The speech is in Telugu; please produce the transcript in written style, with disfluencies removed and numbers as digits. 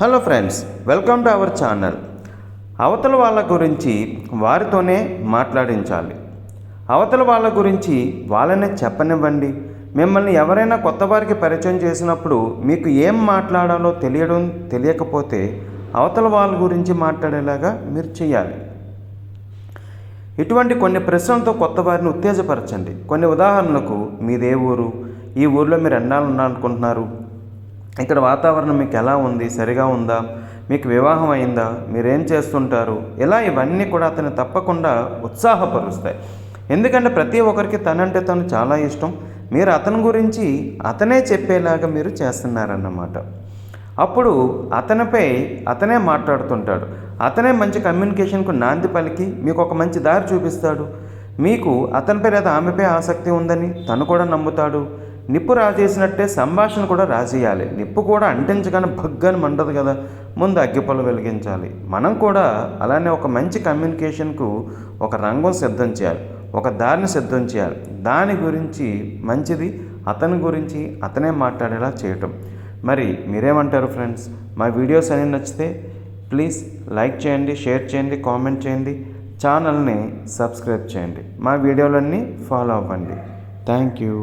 Hello friends, welcome to our channel. అవతల వాళ్ళ గురించి వారితోనే మాట్లాడించాలి. అవతల వాళ్ళ గురించి వాళ్ళనే చెప్పనివ్వండి. మిమ్మల్ని ఎవరైనా కొత్త వారికి పరిచయం చేసినప్పుడు మీకు ఏం మాట్లాడాలో తెలియకపోతే అవతల వాళ్ళ గురించి మాట్లాడేలాగా మీరు చేయాలి. ఇటువంటి కొన్ని ప్రశ్నలతో కొత్త వారిని ఉత్తేజపరచండి. కొన్ని ఉదాహరణలకు, మీదే ఊరు, ఈ ఊరిలో మీరు ఎన్నాళ్ళు ఉండాలనుకుంటున్నారు, ఇక్కడ వాతావరణం మీకు ఎలా ఉంది, సరిగా ఉందా, మీకు వివాహం అయిందా, మీరేం చేస్తుంటారు, ఇలా ఇవన్నీ కూడా అతను తప్పకుండా ఉత్సాహపరుస్తాయి. ఎందుకంటే ప్రతి ఒక్కరికి తనంటే తను చాలా ఇష్టం. మీరు అతని గురించి అతనే చెప్పేలాగా మీరు చేస్తున్నారన్నమాట. అప్పుడు అతనే మాట్లాడుతుంటాడు. అతనే మంచి కమ్యూనికేషన్కు నాంది పలికి మీకు ఒక మంచి దారి చూపిస్తాడు. మీకు అతనిపై లేదా ఆమెపై ఆసక్తి ఉందని తను కూడా నమ్ముతాడు. నిప్పు రాజేసినట్టే సంభాషణ కూడా రాజేయాలి. నిప్పు కూడా అంటించగానే భగ్గని మంటదు కదా, ముందు అగ్గిపొల వెలిగించాలి. మనం కూడా అలానే ఒక మంచి కమ్యూనికేషన్కు ఒక రంగం సిద్ధం చేయాలి, ఒక దారిని సిద్ధం చేయాలి. దాని గురించి మంచిది అతని గురించి అతనే మాట్లాడేలా చేయటం. మరి మీరేమంటారు ఫ్రెండ్స్? మా వీడియోస్ అన్నీ నచ్చితే ప్లీజ్ లైక్ చేయండి, షేర్ చేయండి, కామెంట్ చేయండి, ఛానల్ని సబ్స్క్రైబ్ చేయండి, మా వీడియోలన్నీ ఫాలో అవ్వండి. Thank you.